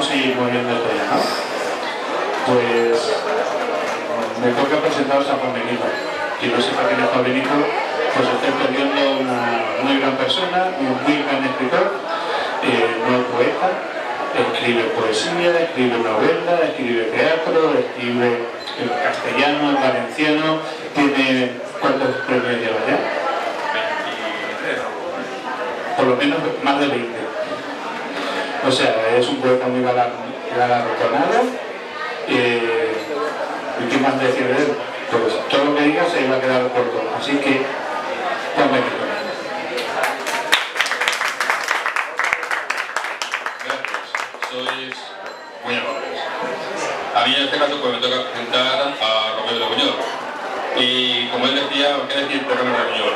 vamos a ir moviendo el tema, ¿no? Pues me toca presentaros a Juan Benito. Quien no sepa quién es Juan Benito, pues estoy perdiendo una muy gran persona, un muy gran escritor, no poeta, escribe poesía, escribe novela, escribe teatro, escribe en castellano, en valenciano, tiene... ¿Cuántos premios lleva ya? 23. Por lo menos más de 20. O sea, es un poeta muy galardonado. ¿Y qué más decir de él? Pues todo lo que diga se va a quedar corto. Así que, Juan Benito. Gracias, sois muy amables. A mí en este caso pues me toca presentar a Romero de Buñol. Y como él decía, ¿qué decir de Romero de Buñol?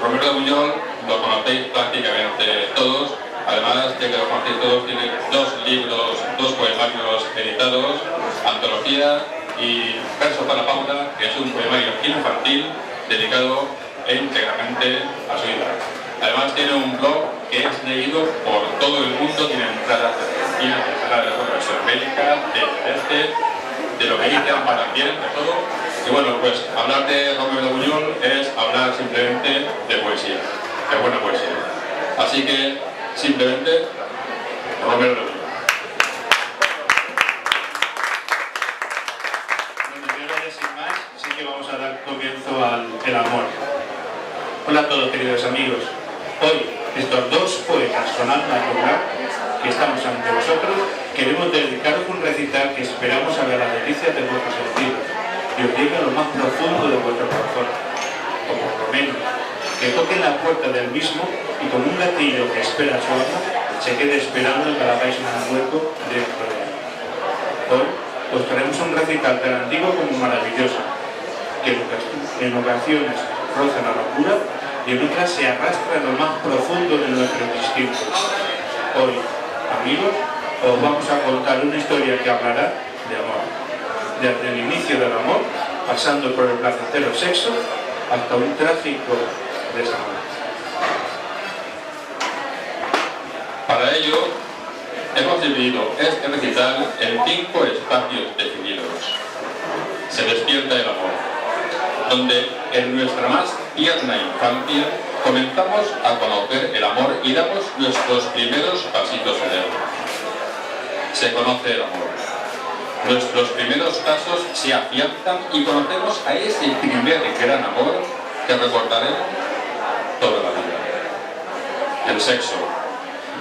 Romero de Buñol lo conocéis prácticamente todos. Además de que lo conocéis todos, tiene 2 libros, 2 poemarios editados, antología y Verso para Paula, que es un poemario infantil dedicado íntegramente a su vida. Además tiene un blog que es leído por todo el mundo, tiene entradas de Argentina, de Sudamérica, de lo que dice AMPA también, de todo. Y bueno, pues hablar de Romero de Buñol es hablar simplemente de poesía, de buena poesía. Así que, simplemente, Romero de Buñol. Bueno, y ahora ya sin más, sí que vamos a dar comienzo al amor. Hola a todos, queridos amigos. Hoy, estos 2 poetas con alma popular que estamos ante vosotros, queremos dedicaros un recital que esperamos a ver la delicia de vuestros sentidos y os llegue a lo más profundo de vuestro corazón, o por lo menos que toquen la puerta del mismo y con un gatillo que espera su alma se quede esperando que hagáis un hueco dentro de él. Hoy os traemos un recital tan antiguo como maravilloso, que en ocasiones roza la locura y en otras se arrastra en lo más profundo de nuestros instintos. Hoy, amigos, os vamos a contar una historia que hablará de amor, desde el inicio del amor, pasando por el placentero sexo, hasta un trágico desamor. Para ello, hemos dividido este recital en 5 espacios definidos. Se despierta el amor, donde en nuestra más tierna infancia comenzamos a conocer el amor y damos nuestros primeros pasitos en él. Se conoce el amor. Nuestros primeros pasos se afianzan y conocemos a ese primer gran amor que recordaremos toda la vida. El sexo.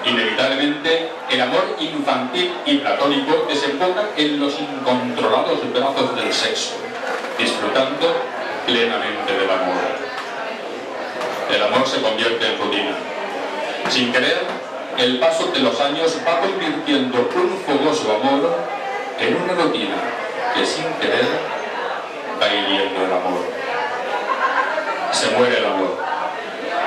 Inevitablemente, el amor infantil y platónico desemboca en los incontrolados brazos del sexo, disfrutando plenamente del amor. El amor se convierte en rutina. Sin querer, el paso de los años va convirtiendo un fogoso amor en una rutina que sin querer va hiriendo el amor. Se muere el amor.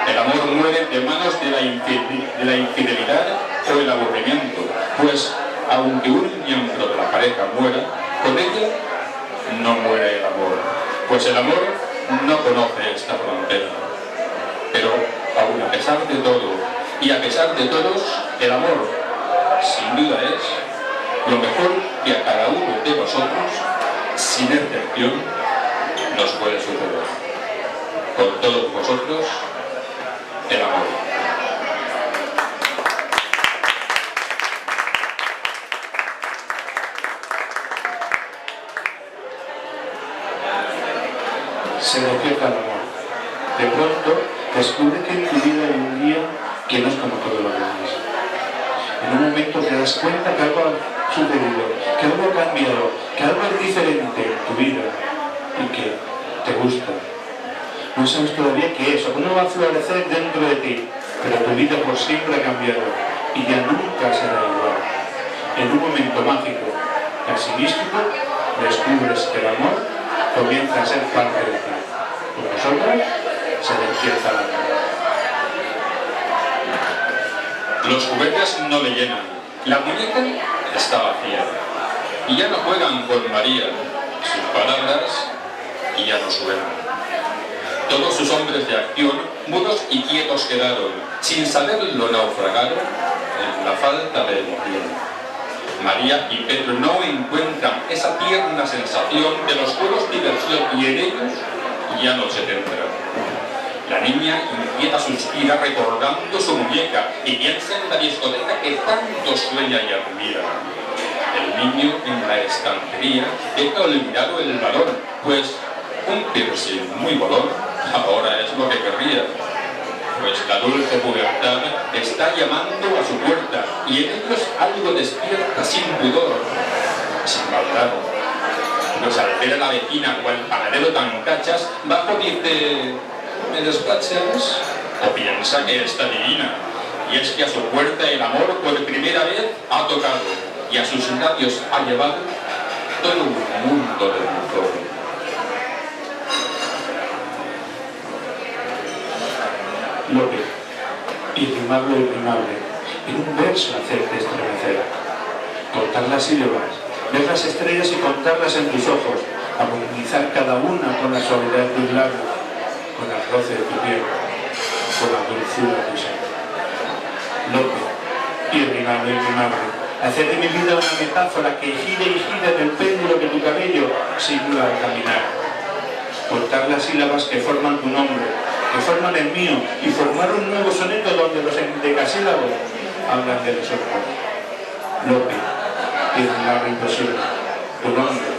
El amor muere de manos de la infidelidad o el aburrimiento, pues aunque un miembro de la pareja muera, con ella no muere el amor, pues el amor no conoce esta frontera. Pero aún a pesar de todo y a pesar de todos, el amor sin duda es lo mejor que a cada uno de nosotros, sin excepción, nos puede suceder. Con todos vosotros, el amor. Se despierta el amor. De pronto, descubre que en tu vida hay un día que no es como todos los demás. En un momento te das cuenta que algo ha sucedido, que algo ha cambiado, que algo es diferente en tu vida y que te gusta. No sabes todavía qué es o cómo va a florecer dentro de ti, pero tu vida por siempre ha cambiado y ya nunca será igual. En un momento mágico, casi místico, descubres que el amor comienza a ser parte de ti. Por nosotros se despierta el amor. Los juguetes no le llenan, la muñeca está vacía y ya no juegan con María, sus palabras y ya no suenan. Todos sus hombres de acción, mudos y quietos quedaron, sin saberlo naufragaron en la falta de emoción. María y Pedro no encuentran esa tierna sensación de los juegos de diversión y en ellos ya no se tendrán. La niña inquieta suspira recordando su muñeca y piensa en la discoteca que tanto sueña y admira. El niño en la estantería deja olvidado el balón, pues un piercing muy bolón ahora es lo que querría. Pues la dulce pubertad está llamando a su puerta y en ellos algo despierta sin pudor, sin maldad. Pues al ver a la vecina o al panadero tan cachas, bajo dice: ¿me despachas? O piensa que está divina. Y es que a su puerta el amor por primera vez ha tocado y a sus labios ha llevado todo un mundo de dulzor. Lope, irrimable y rimable, en un verso hacerte estremecer. Contar las sílabas, ver las estrellas y contarlas en tus ojos, armonizar cada una con la suavidad de tus labios, con el roce de tu piel, con la dulzura de tu sangre. Lope, irrimable y rimable, hacer de mi vida una metáfora que gire y gire en el péndulo que tu cabello simula al caminar. Contar las sílabas que forman tu nombre, que forman el mío, y formar un nuevo soneto donde los endecasílabos hablan de nosotros. Lope, irrimable imposible, tu nombre,